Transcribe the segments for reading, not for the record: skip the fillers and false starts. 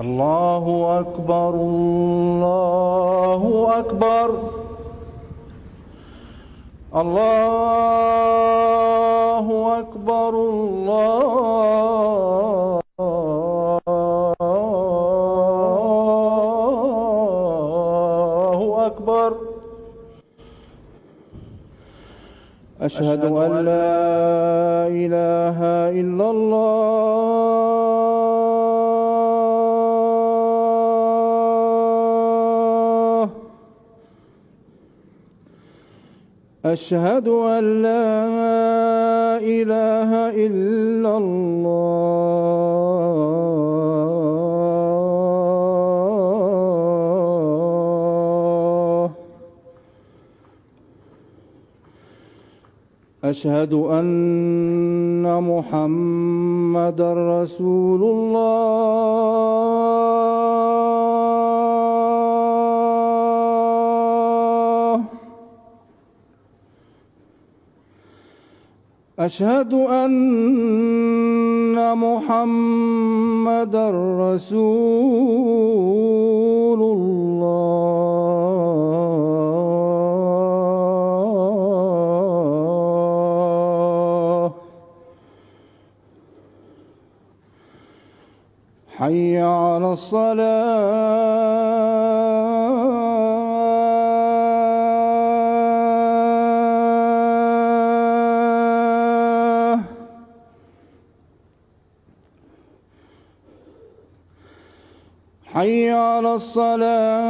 الله أكبر الله أكبر الله أكبر الله أكبر. أشهد أن لا إله إلا الله. أشهد أن لا إله إلا الله. أشهد أن محمدًا رسول الله. أشهد أن محمدًا رسول الله. حي على الصلاة. حي على الصلاة.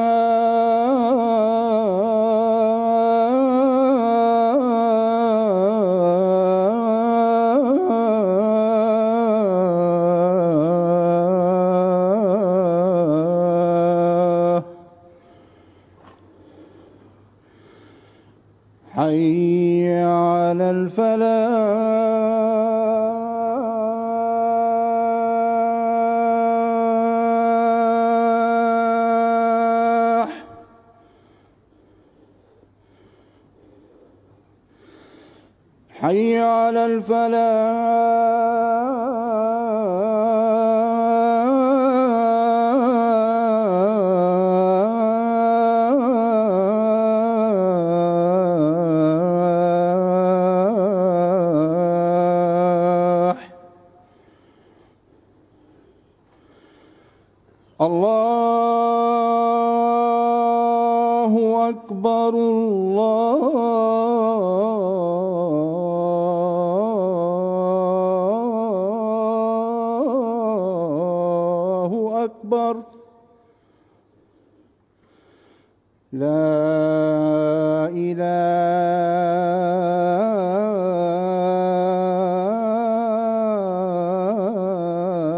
حي على الفلاح. حي على الفلاح. الله أكبر الله أكبر. لا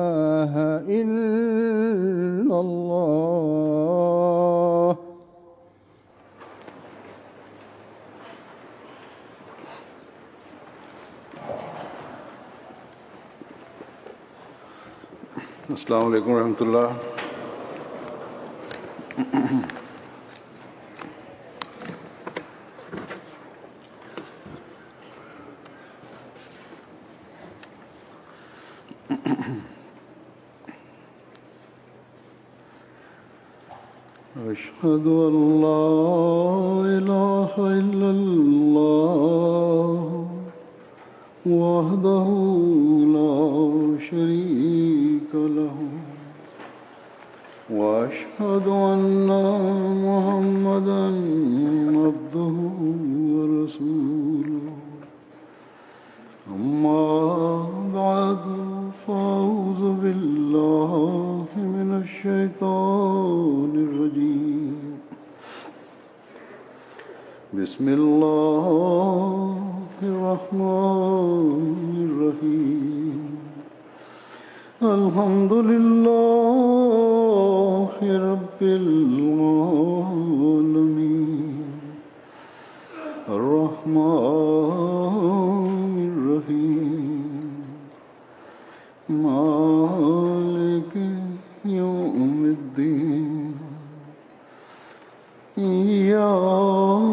إله إلا الله. अस्सलामु अलैकुम रहमतुल्लाह। أشهد أن لا إله إلا الله وحده لا شريك له وأشهد أن محمدًا عبده ورسوله. أما بعد فأعوذ بالله من الشيطان الرجيم. بسم الله الرحمن الرحيم. الحمد لله رب العالمين. الرحمن الرحيم. مالك يوم الدين. إياك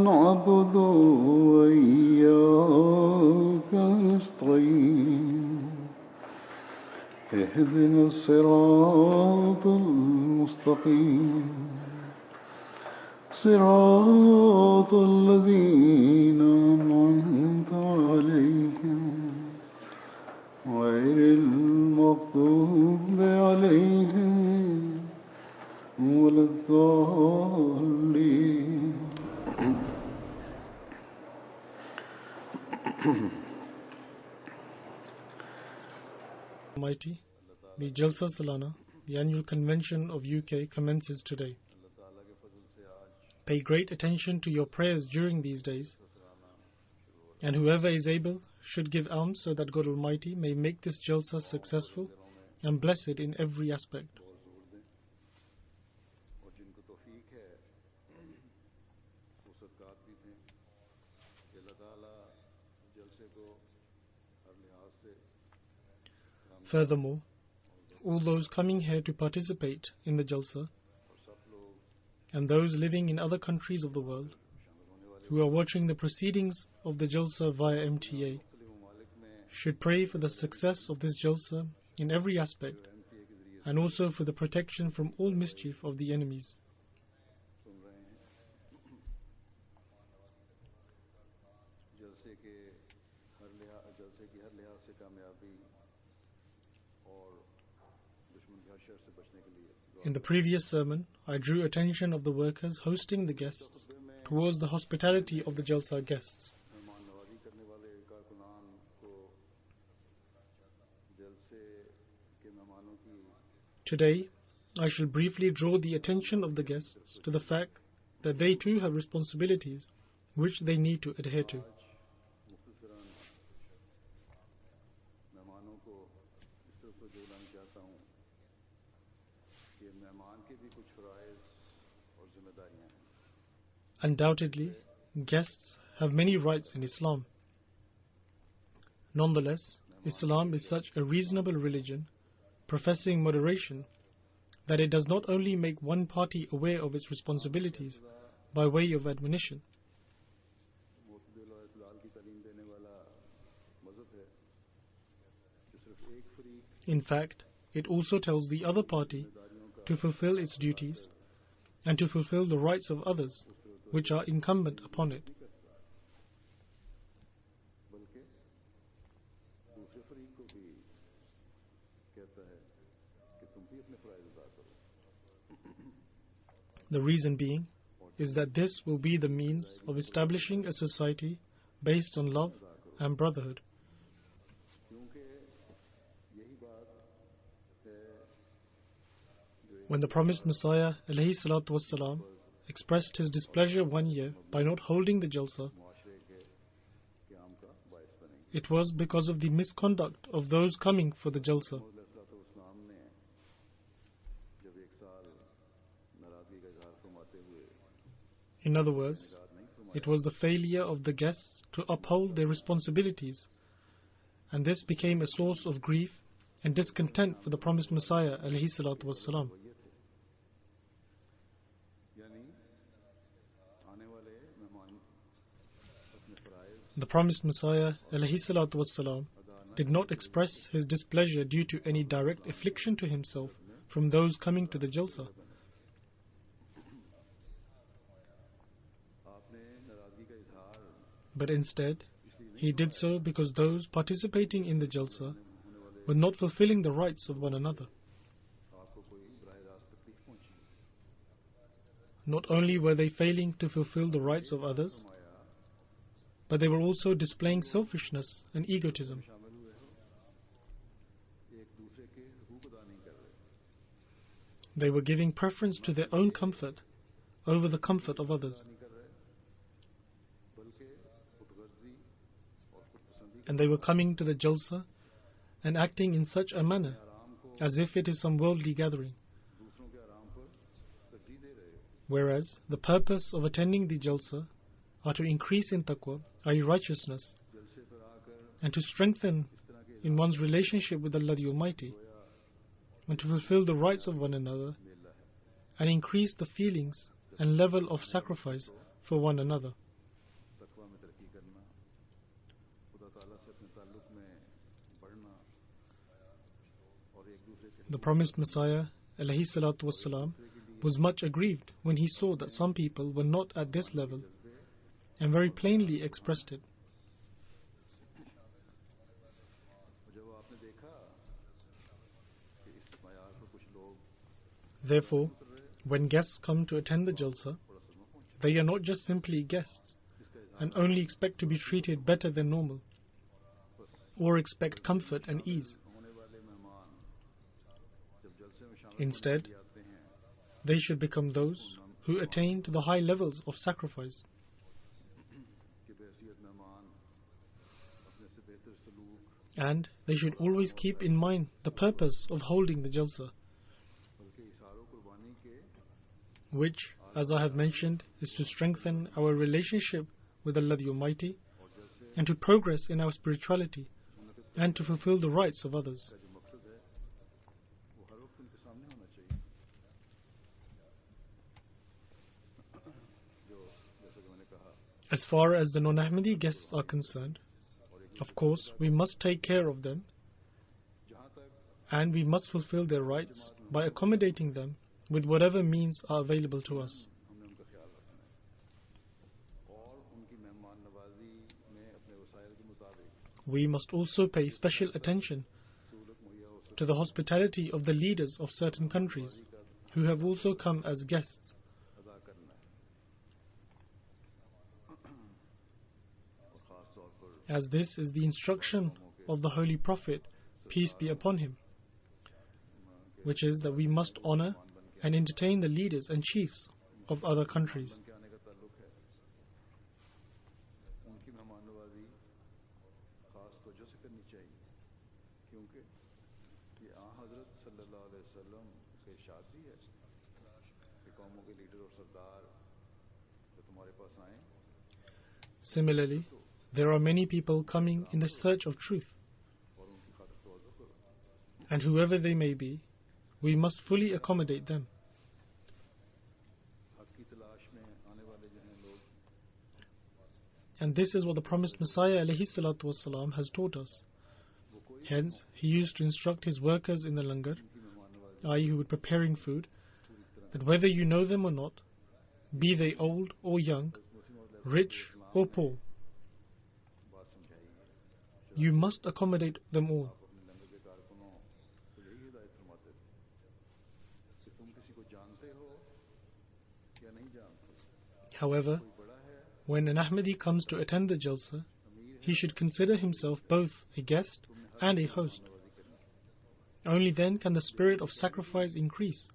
نعبد وإياك نستعين. اهدنا الصراط المستقيم صراط الذين أنعمت عليهم غير المغضوب عليهم ولا الضالين. Almighty, the Jalsa Salana, the annual convention of UK, commences today. Pay great attention to your prayers during these days, and whoever is able should give alms so that God Almighty may make this Jalsa successful and bless it in every aspect. Furthermore, all those coming here to participate in the Jalsa and those living in other countries of the world who are watching the proceedings of the Jalsa via MTA should pray for the success of this Jalsa in every aspect and also for the protection from all mischief of the enemies. In the previous sermon, I drew attention of the workers hosting the guests towards the hospitality of the Jalsa guests. Today, I shall briefly draw the attention of the guests to the fact that they too have responsibilities which they need to adhere to. Undoubtedly, guests have many rights in Islam. Nonetheless, Islam is such a reasonable religion, professing moderation, that it does not only make one party aware of its responsibilities by way of admonition. In fact, it also tells the other party to fulfill its duties and to fulfill the rights of others which are incumbent upon it. The reason being is that this will be the means of establishing a society based on love and brotherhood. When the promised Messiah ﷺ expressed his displeasure one year by not holding the Jalsa, it was because of the misconduct of those coming for the Jalsa. In other words, it was the failure of the guests to uphold their responsibilities, and this became a source of grief and discontent for the promised Messiah ﷺ. The promised Messiah ﷺ did not express his displeasure due to any direct affliction to himself from those coming to the Jalsa. But instead, he did so because those participating in the Jalsa were not fulfilling the rights of one another. Not only were they failing to fulfill the rights of others, but they were also displaying selfishness and egotism. They were giving preference to their own comfort over the comfort of others. And they were coming to the Jalsa and acting in such a manner as if it is some worldly gathering. Whereas the purpose of attending the Jalsa are to increase in taqwa, i.e. righteousness, and to strengthen in one's relationship with Allah the Almighty, and to fulfill the rights of one another, and increase the feelings and level of sacrifice for one another. The promised Messiah alayhi salatu wassalam, was much aggrieved when he saw that some people were not at this level, and very plainly expressed it. Therefore, when guests come to attend the Jalsa, they are not just simply guests and only expect to be treated better than normal, or expect comfort and ease. Instead, they should become those who attain to the high levels of sacrifice. And they should always keep in mind the purpose of holding the Jalsa, which, as I have mentioned, is to strengthen our relationship with Allah the Almighty and to progress in our spirituality and to fulfill the rights of others. As far as the non-Ahmadi guests are concerned, of course, we must take care of them and we must fulfill their rights by accommodating them with whatever means are available to us. We must also pay special attention to the hospitality of the leaders of certain countries who have also come as guests. As this is the instruction of the Holy Prophet, peace be upon him, which is that we must honor and entertain the leaders and chiefs of other countries. Similarly, there are many people coming in the search of truth, and whoever they may be, we must fully accommodate them. And this is what the promised Messiah alayhi salatu wasalam has taught us. Hence, he used to instruct his workers in the langar, i.e. who were preparing food, that whether you know them or not, be they old or young, rich or poor, you must accommodate them all. However, when an Ahmadi comes to attend the Jalsa, he should consider himself both a guest and a host. Only then can the spirit of sacrifice increase.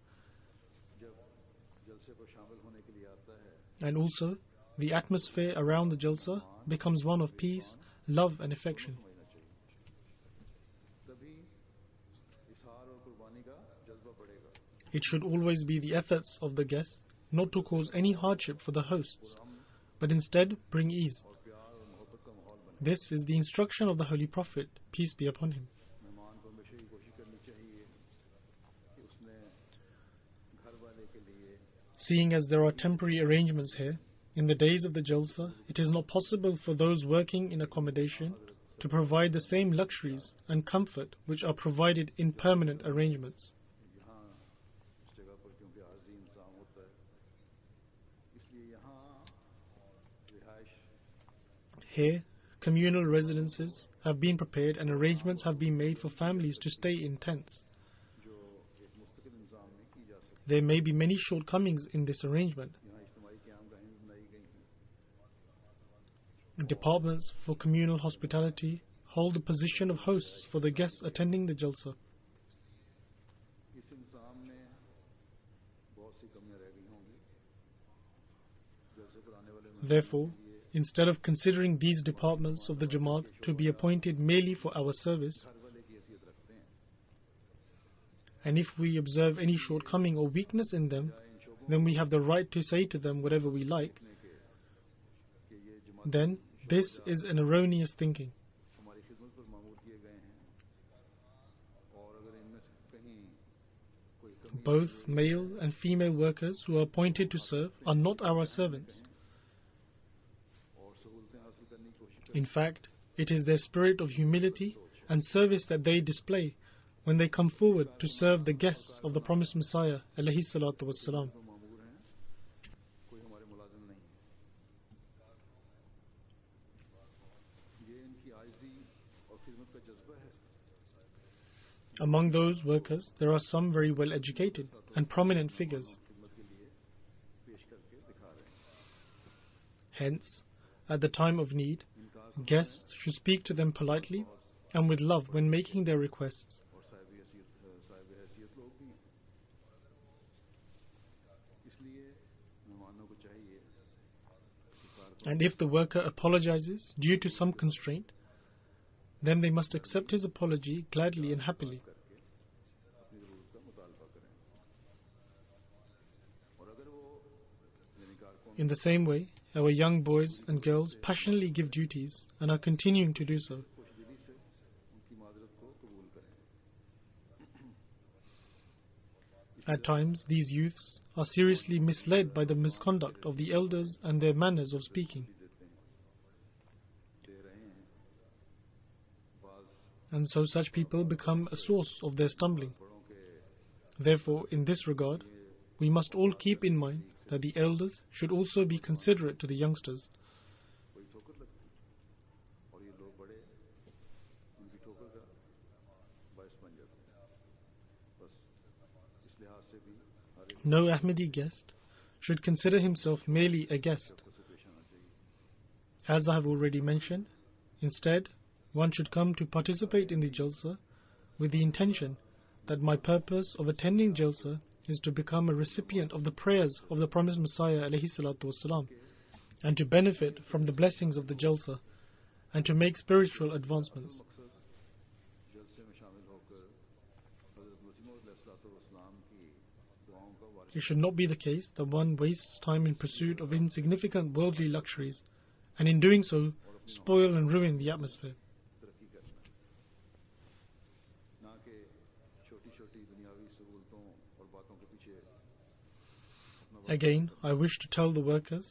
And also, the atmosphere around the Jalsa becomes one of peace, love and affection. It should always be the efforts of the guests not to cause any hardship for the hosts, but instead bring ease. This is the instruction of the Holy Prophet, peace be upon him. Seeing as there are temporary arrangements here, in the days of the Jalsa, it is not possible for those working in accommodation to provide the same luxuries and comfort which are provided in permanent arrangements. Here, communal residences have been prepared and arrangements have been made for families to stay in tents. There may be many shortcomings in this arrangement. Departments for communal hospitality hold the position of hosts for the guests attending the Jalsa. Therefore, instead of considering these departments of the Jamaat to be appointed merely for our service, and if we observe any shortcoming or weakness in them, then we have the right to say to them whatever we like, then this is an erroneous thinking. Both male and female workers who are appointed to serve are not our servants. In fact, it is their spirit of humility and service that they display when they come forward to serve the guests of the promised Messiah alayhi salatu wassalam. तो मामूर हैं, कोई हमारे मुलाजिम नहीं। ये इनकी आजिज़ी और खिदमत का जज्बा है। Among those workers, there are some very well educated and prominent figures. खिदमत के लिए पेश करके दिखा रहे हैं। Hence, at the time of need, guests should speak to them politely and with love when making their requests. और साहिब हैसियत लोग भी हैं। इसलिए मेहमानों को चाहिए कि And if the worker apologizes due to some constraint, then they must accept his apology gladly and happily. करके अपनी ज़रूरत का मुतालबा करें। और अगर वो यानी कारकुन In the same way, our young boys and girls passionately give duties and are continuing to do so. खुशदिली से उनकी माजरत को कबूल करें। At times, these youths are seriously misled by the misconduct of the elders and their manners of speaking. दे रहे हैं बाज And so such people become a source of their stumbling. बड़ों के Therefore, in this regard, we must all keep in mind that the elders should also be considerate to the youngsters. कोई ठोकर लगती और ये लोग बड़े उनकी ठोकर का बायस बन जाते हैं। बस इस लिहाज से भी हर एक No Ahmadi guest should consider himself merely a guest. को से पेश आना चाहिए। As I have already mentioned, instead, one should come to participate in the Jalsa with the intention that my purpose of attending Jalsa is to become a recipient of the prayers of the promised Messiah alayhi salatu wasalam, and to benefit from the blessings of the Jalsa, and to make spiritual advancements. मकसद जलसे में शामिल होकर हज़रत मसीह मौऊद अलैहिस्सलाम की दुआओं का वारिस It should not be the case that one wastes time in pursuit of insignificant worldly luxuries, and in doing so, spoil and ruin the atmosphere. तरक्की करना है। ना कि छोटी-छोटी दुनियावी सहूलतों और बातों के पीछे अपना वक्त Again, I wish to tell the workers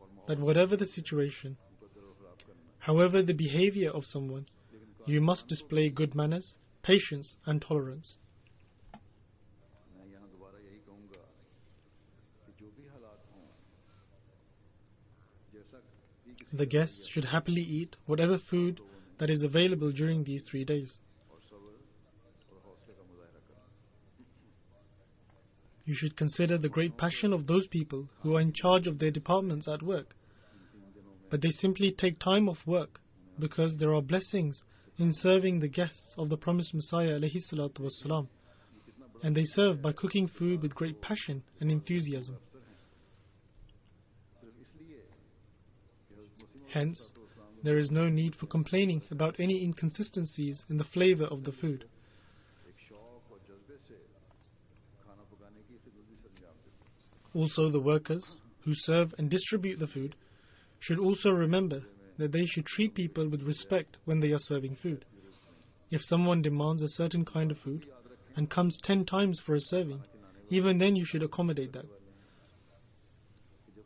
और माहौल that whatever the situation, मुकद्दर और खराब करना है। however the behavior of someone, you must display good manners, patience, and tolerance. मैं यहाँ दोबारा यही कहूँगा कि जो भी हालात हों, जैसा भी किसी The guests should happily eat whatever food that is available during these 3 days. और सब्र और हौसले का मुजाहरा करना। You should consider the great passion of those people who are in charge of their departments at work, but they simply take time off work because there are blessings in serving the guests of the promised Messiah alayhi salatu wassalam, and they serve by cooking food with great passion and enthusiasm. सिर्फ इसलिए कि हज़रत मसीह मौऊद Hence, there is no need for complaining about any inconsistencies in the flavor of the food. एक शौक और जज्बे से खाना पकाने की खिदमत भी सरंजाम देते हैं। Also, the workers who serve and distribute the food should also remember that they should treat people with respect when they are serving food. If someone demands a certain kind of food and comes 10 times for a serving, even then you should accommodate that.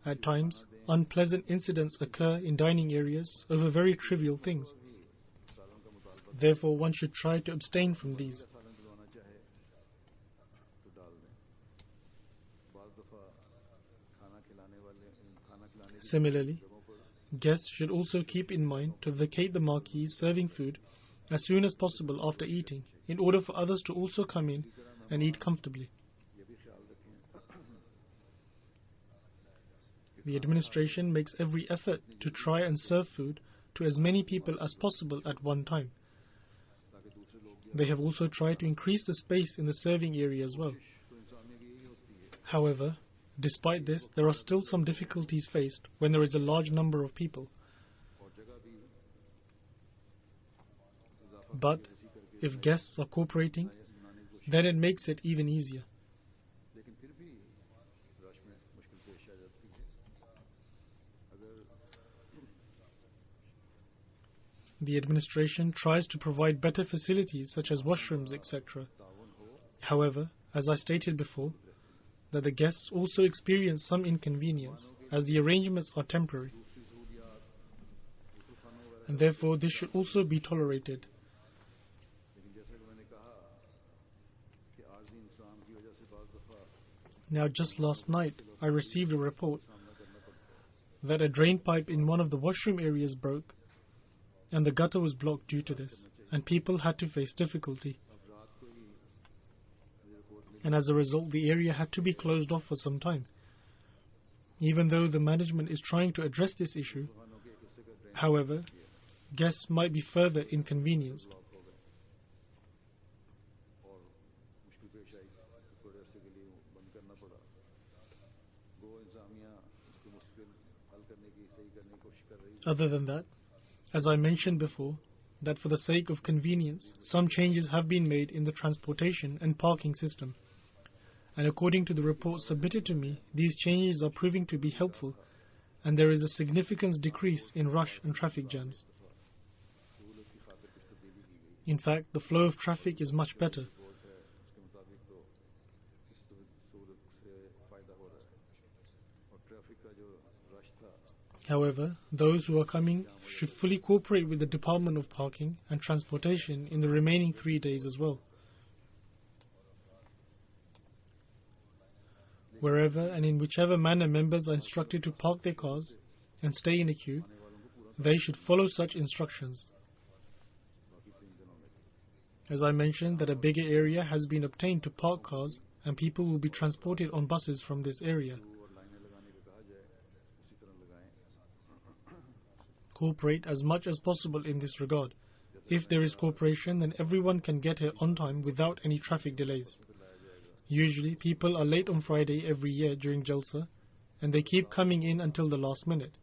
At times, unpleasant incidents occur in dining areas over very trivial things. सालन का मुतालबा Therefore, one should try to abstain from these. सालन दिलवाना चाहे तो डाल दें। बाज़ दफ़ा खाना खिलाने की Similarly, जगहों पर guests should also keep in mind to vacate the marquees serving food as soon as possible after eating, in order for others to also come in and eat comfortably. ये भी ख्याल रखें The administration makes every effort to try and serve food to as many people as possible at one time. ताकि दूसरे लोग भी They have also tried to increase the space in the serving area as well. तो इंसानियत की यही होती है। However, despite this, there are still some difficulties faced when there is a large number of people. और जगह भी इजाफा But इसी करके if guests are cooperating, बनाने की कोशिश, then it makes it even easier. लेकिन फिर भी रश में मुश्किल पेश आ जाती है। अगर The administration tries to provide better facilities such as washrooms, etc. तावन हो However, as I stated before, that the guests also experience some inconvenience as the arrangements are temporary, दूसरी सहूलियात दूसरे खानों वगैरह, and therefore this should also be tolerated. लेकिन जैसा कि मैंने कहा Now, just last night, I received a report that a drain pipe in one of the washroom areas broke and the gutter was blocked due to this, and people had to face difficulty. And as a result, the area had to be closed off for some time. Even though the management is trying to address this issue, however, guests might be further inconvenienced. Other than that, as I mentioned before, that for the sake of convenience, some changes have been made in the transportation and parking system. And according to the report submitted to me, these changes are proving to be helpful, and there is a significant decrease in rush and traffic jams. In fact, the flow of traffic is much better. However, those who are coming should fully cooperate with the Department of Parking and Transportation in the remaining 3 days as well. Wherever and in whichever manner members are instructed to park their cars and stay in a queue, they should follow such instructions. As I mentioned, that a bigger area has been obtained to park cars and people will be transported on buses from this area. Cooperate as much as possible in this regard. If there is cooperation, then everyone can get here on time without any traffic delays. Usually, people are late on Friday every year during Jalsa, and they keep coming in until the last minute.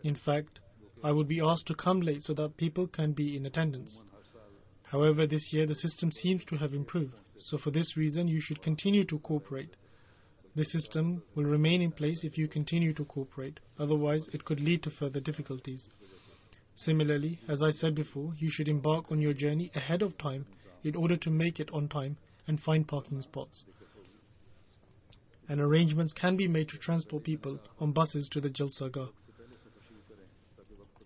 In fact, I would be asked to come late so that people can be in attendance. However, this year the system seems to have improved, so for this reason you should continue to cooperate. This system will remain in place if you continue to cooperate, otherwise it could lead to further difficulties. Similarly, as I said before, you should embark on your journey ahead of time in order to make it on time and find parking spots. And arrangements can be made to transport people on buses to the Jalsa Gah.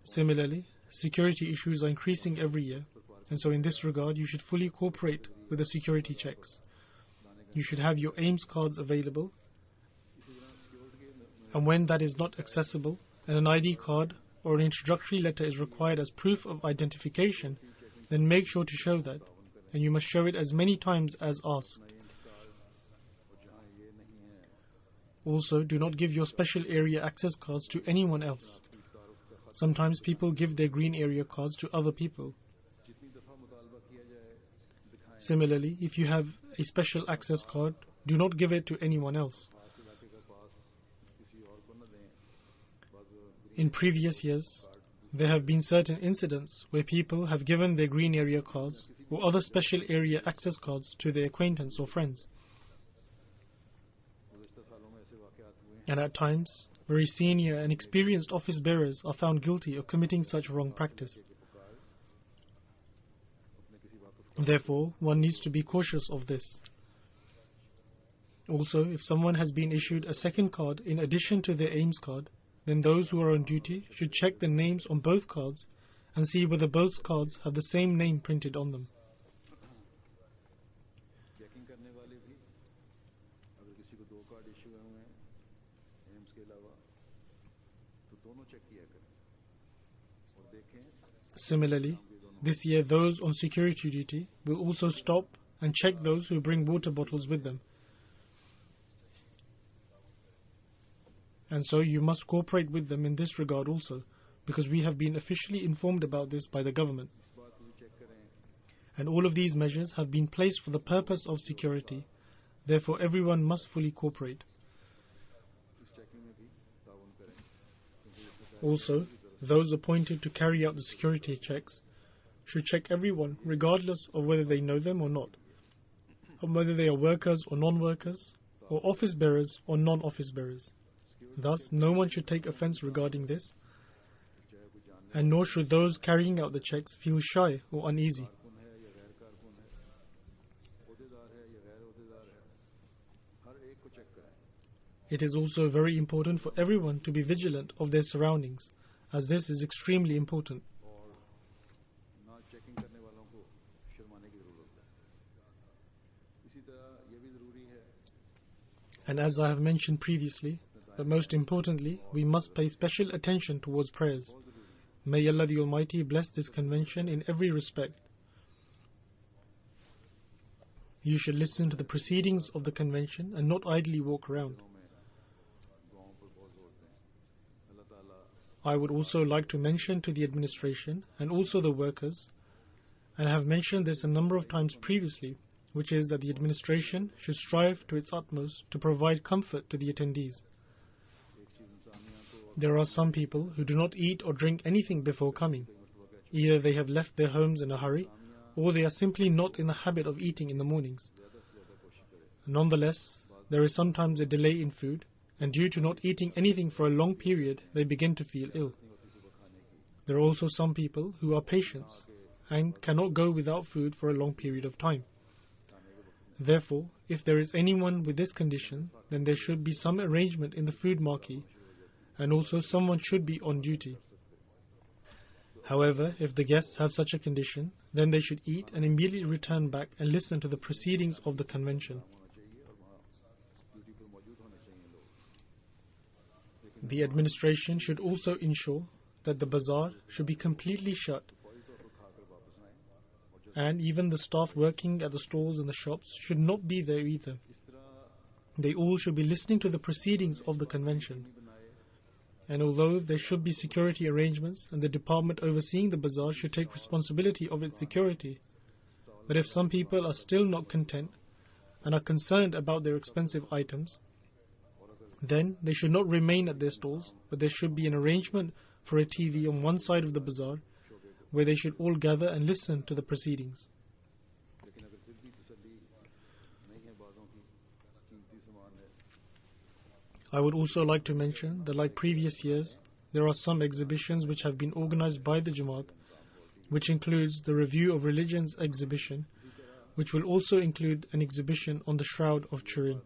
Similarly, security issues are increasing every year, and so in this regard you should fully cooperate with the security checks. You should have your AIMS cards available, and when that is not accessible and an ID card or an introductory letter is required as proof of identification, then make sure to show that, and you must show it as many times as asked. Also, do not give your special area access cards to anyone else. Sometimes people give their green area cards to other people. Similarly, if you have a special access card, do not give it to anyone else. In previous years, there have been certain incidents where people have given their green area cards or other special area access cards to their acquaintance or friends. And at times, very senior and experienced office bearers are found guilty of committing such wrong practice. Therefore, one needs to be cautious of this. Also, if someone has been issued a second card in addition to their AIMS card, then those who are on duty should check the names on both cards and see whether both cards have the same name printed on them. Similarly, this year those on security duty will also stop and check those who bring water bottles with them. And so you must cooperate with them in this regard also, because we have been officially informed about this by the government. And all of these measures have been placed for the purpose of security. Therefore, everyone must fully cooperate. Also, those appointed to carry out the security checks should check everyone regardless of whether they know them or not, and whether they are workers or non-workers, or office bearers or non-office bearers. Thus, no one should take offense regarding this, and nor should those carrying out the checks feel shy or uneasy. It is also very important for everyone to be vigilant of their surroundings, as this is extremely important. And as I have mentioned previously, but most importantly, we must pay special attention towards prayers. May Allah the Almighty bless this convention in every respect. You should listen to the proceedings of the convention and not idly walk around. I would also like to mention to the administration and also the workers, and I have mentioned this a number of times previously, which is that the administration should strive to its utmost to provide comfort to the attendees. There are some people who do not eat or drink anything before coming. Either they have left their homes in a hurry, or they are simply not in the habit of eating in the mornings. Nonetheless, there is sometimes a delay in food, and due to not eating anything for a long period, they begin to feel ill. There are also some people who are patients and cannot go without food for a long period of time. Therefore, if there is anyone with this condition, then there should be some arrangement in the food marquee, and also someone should be on duty. However, if the guests have such a condition, then they should eat and immediately return back and listen to the proceedings of the convention. The administration should also ensure that the bazaar should be completely shut, and even the staff working at the stores and the shops should not be there either. They all should be listening to the proceedings of the convention. And although there should be security arrangements and the department overseeing the bazaar should take responsibility of its security, but if some people are still not content and are concerned about their expensive items, then they should not remain at their stalls, but there should be an arrangement for a TV on one side of the bazaar where they should all gather and listen to the proceedings. I would also like to mention that, like previous years, there are some exhibitions which have been organized by the Jamaat, which includes the Review of Religions exhibition, which will also include an exhibition on the Shroud of Turin.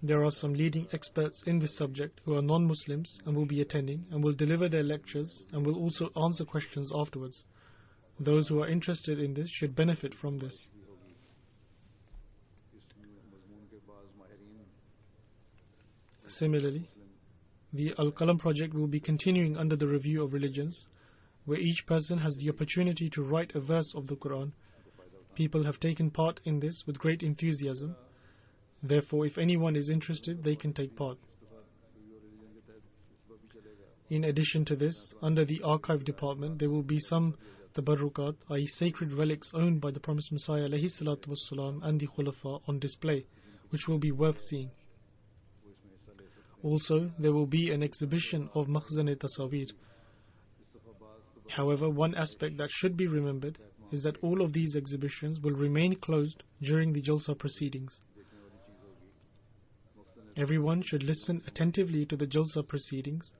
There are some leading experts in this subject who are non-Muslims and will be attending and will deliver their lectures and will also answer questions afterwards. Those who are interested in this should benefit from this. Similarly, the Al-Qalam project will be continuing under the Review of Religions, where each person has the opportunity to write a verse of the Quran. People have taken part in this with great enthusiasm. Therefore, if anyone is interested, they can take part. In addition to this, under the archive department, there will be some tabarrukat, i.e. sacred relics owned by the Promised Messiah ﷺ and the Khulafa on display, which will be worth seeing. Also, there will be an exhibition of Makhzan-e-Tasawir. However, one aspect that should be remembered is that all of these exhibitions will remain closed during the Jalsa proceedings. Everyone should listen attentively to the Jalsa proceedings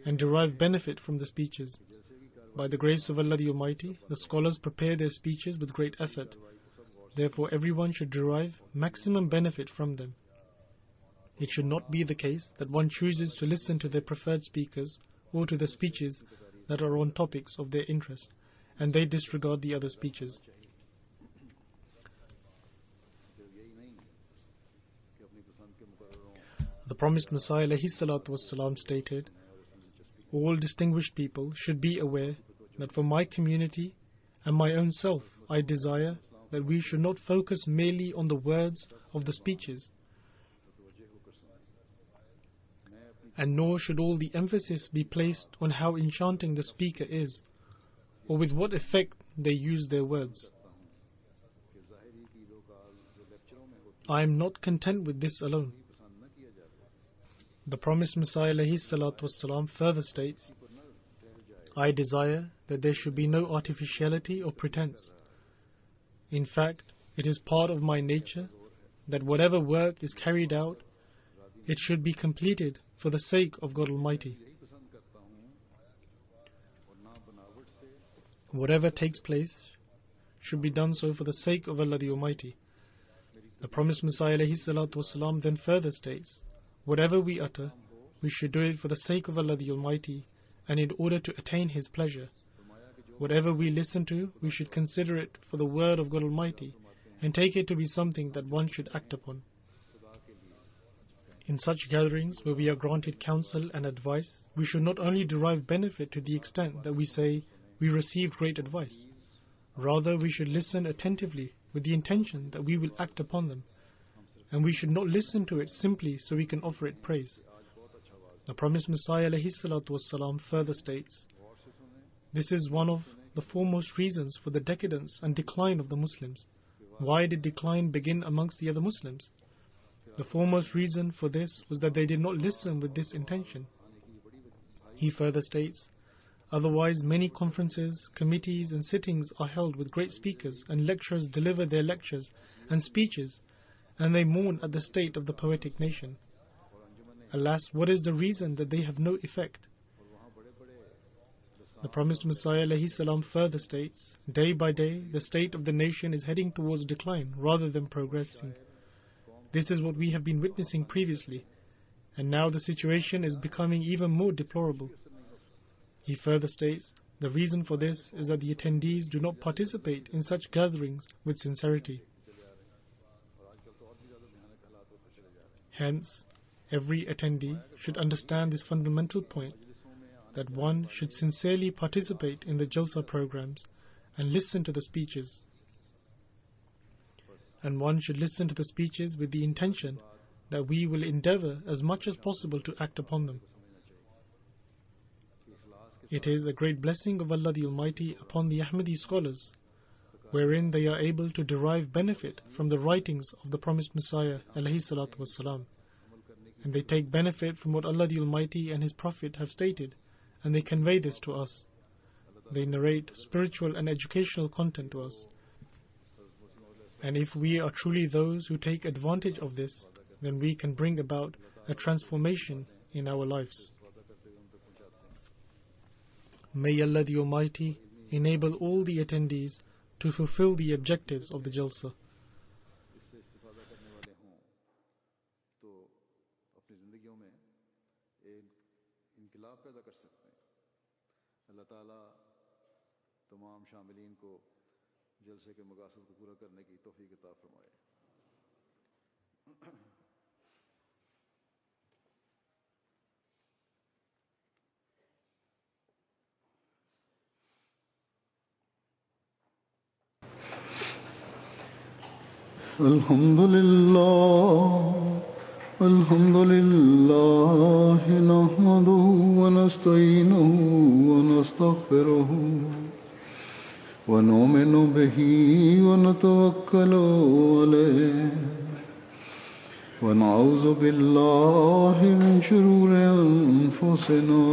and derive benefit from the speeches. By the grace of Allah the Almighty, the scholars prepare their speeches with great effort. Therefore, everyone should derive maximum benefit from them. It should not be the case that one chooses to listen to their preferred speakers or to the speeches that are on topics of their interest, and they disregard the other speeches. The Promised Messiah ﷺ stated, "All distinguished people should be aware that for my community and my own self, I desire that we should not focus merely on the words of the speeches, and nor should all the emphasis be placed on how enchanting the speaker is, or with what effect they use their words. I am not content with this alone." The Promised Messiah ﷺ further states, "I desire that there should be no artificiality or pretense. In fact, it is part of my nature that whatever work is carried out, it should be completed for the sake of God Almighty. Whatever takes place should be done so for the sake of Allah the Almighty." The Promised Messiah ﷺ then further states, "Whatever we utter, we should do it for the sake of Allah the Almighty and in order to attain His pleasure. whatever we listen to, we should consider it for the word of God Almighty and take it to be something that one should act upon. In such gatherings where we are granted counsel and advice, we should not only derive benefit to the extent that we say we received great advice. Rather, we should listen attentively with the intention that we will act upon them, and we should not listen to it simply so we can offer it praise. The promised Messiah ﷺ further states, "This is one of the foremost reasons for the decadence and decline of the Muslims." Why did decline begin amongst the other Muslims? The foremost reason for this was that they did not listen with this intention. He further states, "Otherwise, many conferences, committees and sittings are held with great speakers, and lecturers deliver their lectures and speeches, and they mourn at the state of the poetic nation. Alas, what is the reason that they have no effect?" The promised Messiah ﷺ further states, "Day by day, the state of the nation is heading towards decline rather than progressing. This is what we have been witnessing previously, and now the situation is becoming even more deplorable." He further states, "The reason for this is that the attendees do not participate in such gatherings with sincerity." Hence, every attendee should understand this fundamental point, that one should sincerely participate in the Jalsa programs and listen to the speeches. And one should listen to the speeches with the intention that we will endeavor as much as possible to act upon them. It is a great blessing of Allah the Almighty upon the Ahmadi scholars, wherein they are able to derive benefit from the writings of the promised Messiah ﷺ, and they take benefit from what Allah the Almighty and His Prophet have stated, and they convey this to us. They narrate spiritual and educational content to us. And if we are truly those who take advantage of this, then we can bring about a transformation in our lives. May Allah the Almighty enable all the attendees to fulfill the objectives of the Jalsa. اللہ تعالیٰ تمام شاملین کو جلسے کے مقاصد کو پورا کرنے کی توفیق عطا فرمائے. الحمد لله نحمده ونستعينه ونستغفره ونؤمن به ونتوكل عليه ونعوذ بالله من شرور أنفسنا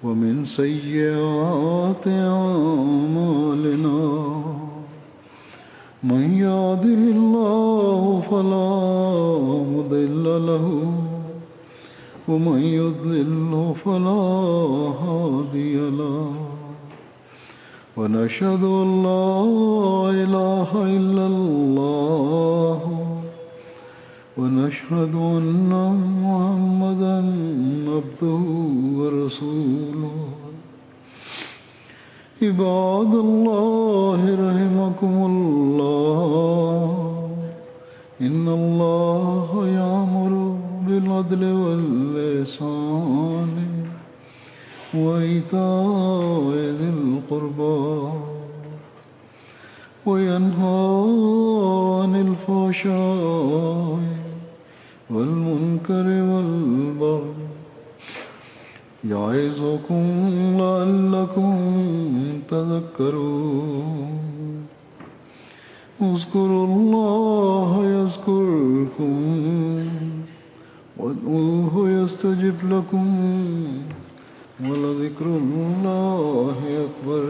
ومن سيئات أعمالنا من يهده الله فلا مضل له ومن يضلل فلا هادي له ونشهد أن لا إله إلا الله ونشهد أن محمدا عبده ورسوله. عباد الله رحمكم الله إن الله يأمر بالعدل والإحسان وإيتاء ذي القربى وينهى عن الفحشاء والمنكر والبغي يعظكم لعلكم تذكرون. اذكروا الله يذكركم وادعوه يستجب لكم ولذكر الله أكبر.